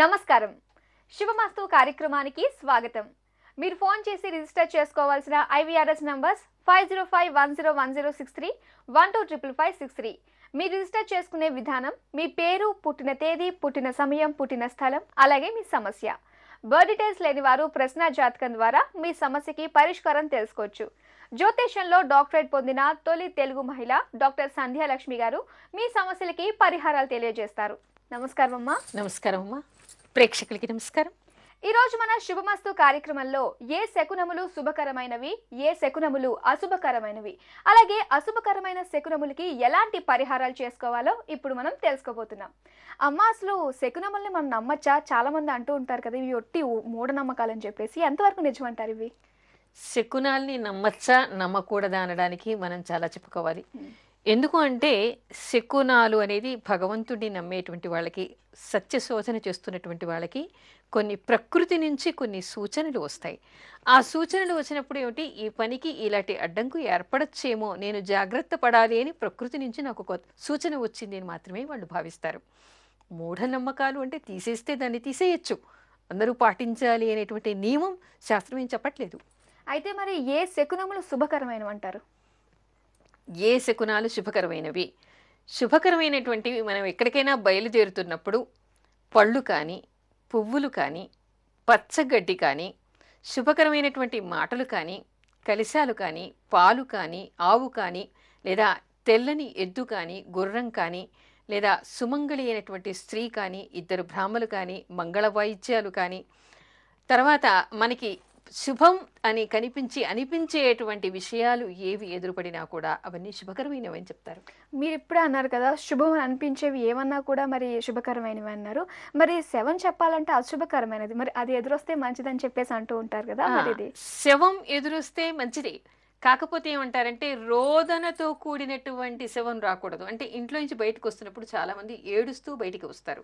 నమస్కారం. శుభమస్తు కార్యక్రమానికి స్వాగతం. మీరు ఫోన్ చేసి రిజిస్టర్ చేసుకోవాల్సిన IVRS నంబర్స్ 5051010631255563. మీరు రిజిస్టర్ చేసుకునే విధానం మీ పేరు, పుట్టిన తేదీ, పుట్టిన సమయం, పుట్టిన స్థలం, అలాగే మీ సమస్య. బర్త్ డీటెయిల్స్ లేని వారు ప్రశ్న జాతకం ద్వారా మీ సమస్యకి పరిష్కారం తెలుసుకోవచ్చు. జ్యోతిష్యంలో డాక్టరేట్ పొందిన తొలి తెలుగు మహిళ డాక్టర్ సంధ్యాలక్ష్మి గారు మీ సమస్యలకి పరిహారాలు తెలియజేస్తారు. నమస్కారం అమ్మా. నమస్కారం అమ్మా. ప్రేక్షకులకి నమస్కారం. ఈ రోజు మన శుభమస్తు కార్యక్రమంలో ఏ శకునములు శుభకరమైనవి, ఏ శకునములు అశుభకరమైనవి, అలాగే అశుభకరమైన శకునములకి ఎలాంటి పరిహారాలు చేసుకోవాలో ఇప్పుడు మనం తెలుసుకోబోతున్నాం. అమ్మ, అసలు శకునముల్ని మనం నమ్మచ్చా? చాలా మంది అంటూ ఉంటారు కదా, ఇవి ఒట్టి మూఢనమ్మకాలు అని చెప్పేసి. ఎంతవరకు నిజమంటారు ఇవి? శకునాల్ని నమ్మచ్చా నమ్మకూడదా అనడానికి మనం చాలా చెప్పుకోవాలి. ఎందుకు అంటే శకునాలు అనేది భగవంతుడిని నమ్మేటువంటి వాళ్ళకి, సత్యశోధన చేస్తున్నటువంటి వాళ్ళకి కొన్ని ప్రకృతి నుంచి కొన్ని సూచనలు వస్తాయి. ఆ సూచనలు వచ్చినప్పుడు ఏమిటి, ఈ పనికి ఇలాంటి అడ్డంకు ఏర్పడచ్చేమో, నేను జాగ్రత్త పడాలి అని ప్రకృతి నుంచి నాకు ఒక సూచన వచ్చింది అని మాత్రమే వాళ్ళు భావిస్తారు. మూఢనమ్మకాలు అంటే తీసేస్తే దాన్ని తీసేయచ్చు, అందరూ పాటించాలి అనేటువంటి నియమం శాస్త్రం ఏం చెప్పట్లేదు. అయితే మరి ఏ శకునములు శుభకరమైనవి అంటారు? ఏ శకునాలు శుభకరమైనవి? శుభకరమైనటువంటివి మనం ఎక్కడికైనా బయలుదేరుతున్నప్పుడు పళ్ళు కానీ, పువ్వులు కానీ, పచ్చగడ్డి కానీ, శుభకరమైనటువంటి మాటలు కానీ, కలశాలు కానీ, పాలు కానీ, ఆవు కానీ, లేదా తెల్లని ఎద్దు కానీ, గుర్రం కానీ, లేదా సుమంగళి అయినటువంటి స్త్రీ కానీ, ఇద్దరు బ్రాహ్మలు కానీ, మంగళ వాయిద్యాలు కానీ, తర్వాత మనకి శుభం అని అనిపించేటువంటి విషయాలు ఏవి ఎదురుపడినా కూడా అవన్నీ శుభకరమైనవి అని చెప్తారు. మీరు ఇప్పుడే అన్నారు కదా, శుభం అని అనిపించేవి ఏమన్నా కూడా మరి శుభకరమైనవి అన్నారు. మరి శవం చెప్పాలంటే అశుభకరమైనది, మరి అది ఎదురొస్తే మంచిదని చెప్పేసి అంటూ ఉంటారు కదా. మరి ఇది శవం ఎదురొస్తే మంచిది. కాకపోతే ఏమంటారంటే రోదనతో కూడినటువంటి శవం రాకూడదు. అంటే ఇంట్లో నుంచి బయటకు వస్తున్నప్పుడు చాలామంది ఏడుస్తూ బయటికి వస్తారు.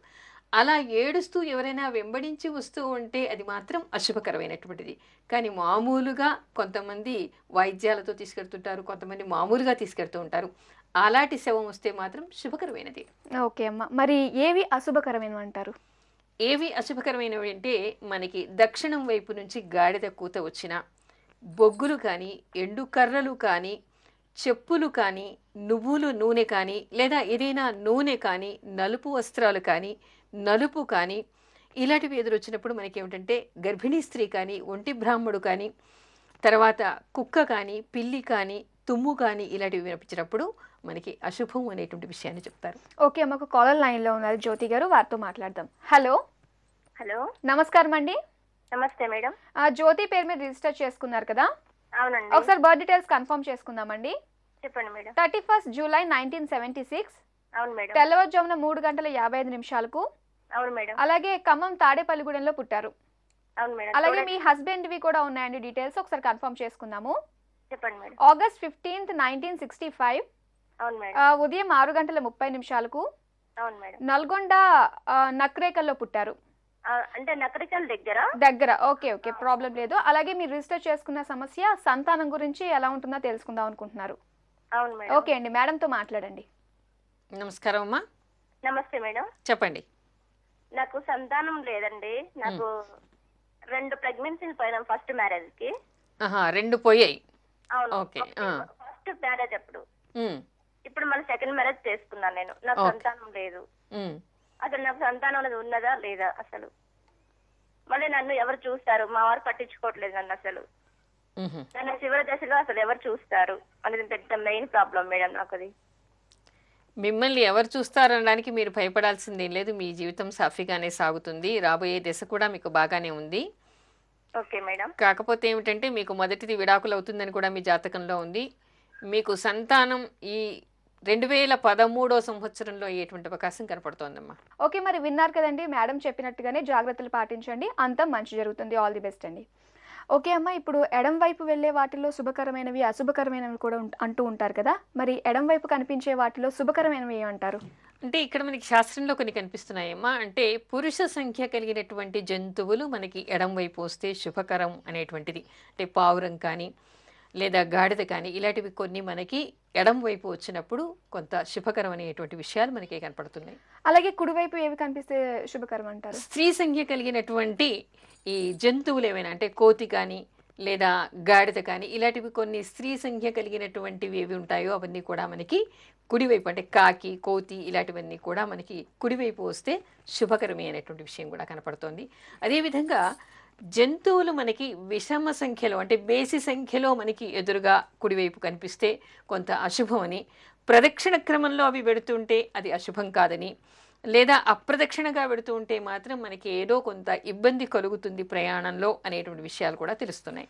అలా ఏడుస్తూ ఎవరైనా వెంబడించి వస్తూ ఉంటే అది మాత్రం అశుభకరమైనటువంటిది. కానీ మామూలుగా కొంతమంది వాయిద్యాలతో తీసుకెళ్తుంటారు, కొంతమంది మామూలుగా తీసుకెళ్తూ ఉంటారు. అలాంటి శవం వస్తే మాత్రం శుభకరమైనది. ఓకే అమ్మ. మరి ఏవి అశుభకరమైనవి అంటారు? ఏవి అశుభకరమైనవి అంటే మనకి దక్షిణం వైపు నుంచి గాడిద కూత వచ్చిన, బొగ్గులు కానీ, ఎండు కర్రలు కానీ, చెప్పులు కానీ, నువ్వులు నూనె కానీ, లేదా ఏదైనా నూనె కానీ, నలుపు వస్త్రాలు కానీ, నలుపు కానీ, ఇలాంటివి ఎదురొచ్చినప్పుడు మనకి ఏమిటంటే గర్భిణీ స్త్రీ కానీ, ఒంటి బ్రాహ్మడు కానీ, తర్వాత కుక్క కానీ, పిల్లి కానీ, తుమ్ము కానీ, ఇలాంటివి వినిపించినప్పుడు మనకి అశుభం అనేటువంటి విషయాన్ని చెప్తారు. ఓకే అమ్మ, ఒక కాలర్ లైన్లో ఉన్నారు జ్యోతి గారు, వారితో మాట్లాడదాం. హలో. హలో, నమస్కారం అండి. నమస్తే మేడం. జ్యోతి పేరు మీద రిజిస్టర్ చేసుకున్నారు కదా? అవునండి. ఒకసారి బర్త్ డీటెయిల్స్ కన్ఫర్మ్ చేసుకుందామండి. చెప్పండి మేడం. 31 జూలై 1976. అవును మేడం. తెల్లవారుజామున 3:55 అవును మేడం. అలాగే ఖమ్మం తాడేపల్లిగూడెంలో పుట్టారు. అవును మేడం. అలాగే మీ హస్బెండ్ వి కూడా ఉన్నాయండి డీటెయిల్స్, ఒకసారి కన్ఫర్మ్ చేసుకుందాము. చెప్పండి మేడం. ఆగస్ట్ 15, 1965 అవును మేడం. ఉదయం 6:30 అవును మేడం. నల్గొండ నక్రేకల్లో పుట్టారు. అంటే నకరికల్ దగ్గర. ఓకే ఓకే, ప్రాబ్లం లేదు. అలాగే మీరు రిజిస్టర్ చేసుకున్న సమస్య సంతానం గురించి ఎలా ఉంటుందో తెలుసుకుందాం అనుకుంటున్నారు. అవును మేడం. ఓకే అండి, మేడంతో మాట్లాడండి. నమస్కారం అమ్మా. నమస్తే మేడం. చెప్పండి. నాకు సంతానం లేదండి. నాకు 2 ప్రెగ్నెన్సీలు పోయినాం ఫస్ట్ మ్యారేజ్ కి. 2 పోయాయి. అవును. ఓకే. ఫస్ట్ మ్యారేజ్ అప్పుడు. ఇప్పుడు మళ్ళీ సెకండ్ మ్యారేజ్ చేసుకున్నాను నేను. నాకు సంతానం లేదు. అసలు నాకు సంతానం అనేది ఉన్నదా లేదా అసలు? మళ్ళీ నన్ను ఎవరు చూస్తారు? మా వారు పట్టించుకోవట్లేదు నన్ను అసలు. నన్ను చివరి దశలో అసలు ఎవరు చూస్తారు అనేది పెద్ద మెయిన్ ప్రాబ్లం మేడం నాకు. అది మిమ్మల్ని ఎవరు చూస్తారనడానికి మీరు భయపడాల్సిందేం లేదు. మీ జీవితం సాఫీగానే సాగుతుంది. రాబోయే దశ కూడా మీకు బాగానే ఉంది. Okay madam. కాకపోతే ఏమిటంటే మీకు మొదటిది విడాకులు అవుతుందని కూడా మీ జాతకంలో ఉంది. మీకు సంతానం ఈ 2013 సంవత్సరంలో అయ్యేటువంటి అవకాశం కనపడుతోందమ్మా. ఓకే, మరి విన్నారు కదండి, మేడం చెప్పినట్టుగానే జాగ్రత్తలు పాటించండి, అంతా మంచి జరుగుతుంది. ఆల్ ది బెస్ట్ అండి. ఓకే అమ్మ, ఇప్పుడు ఎడం వైపు వెళ్ళే వాటిలో శుభకరమైనవి, అశుభకరమైనవి కూడా అంటూ ఉంటారు కదా. మరి ఎడం వైపు కనిపించే వాటిలో శుభకరమైనవి ఏమంటారు? అంటే ఇక్కడ మనకి శాస్త్రంలో కొన్ని కనిపిస్తున్నాయమ్మా. అంటే పురుష సంఖ్య కలిగినటువంటి జంతువులు మనకి ఎడం వైపు వస్తే శుభకరం అనేటువంటిది. అంటే పావురం కానీ, లేదా గాడిద కానీ ఇలాంటివి కొన్ని మనకి ఎడం వైపు వచ్చినప్పుడు కొంత శుభకరం అనేటువంటి విషయాలు మనకి కనపడుతున్నాయి. అలాగే కుడివైపు ఏవి కనిపిస్తే శుభకరం అంటారు? స్త్రీ సంఖ్య కలిగినటువంటి ఈ జంతువులు ఏమైనా అంటే కోతి కానీ లేదా గాడిద కానీ ఇలాంటివి కొన్ని స్త్రీ సంఖ్య కలిగినటువంటివి ఏవి ఉంటాయో అవన్నీ కూడా మనకి కుడివైపు అంటే కాకి కోతి ఇలాంటివన్నీ కూడా మనకి కుడివైపు వస్తే శుభకరమే అనేటువంటి విషయం కూడా కనపడుతోంది. అదేవిధంగా జంతువులు మనకి విషమ సంఖ్యలో అంటే బేసి సంఖ్యలో మనకి ఎదురుగా కుడివైపు కనిపిస్తే కొంత అశుభమని, ప్రదక్షిణ క్రమంలో అవి వెడుతుంటే అది అశుభం కాదని, లేదా అప్రదక్షిణగా వెడుతూ ఉంటే మాత్రం మనకి ఏదో కొంత ఇబ్బంది కలుగుతుంది ప్రయాణంలో అనేటువంటి విషయాలు కూడా తెలుస్తున్నాయి.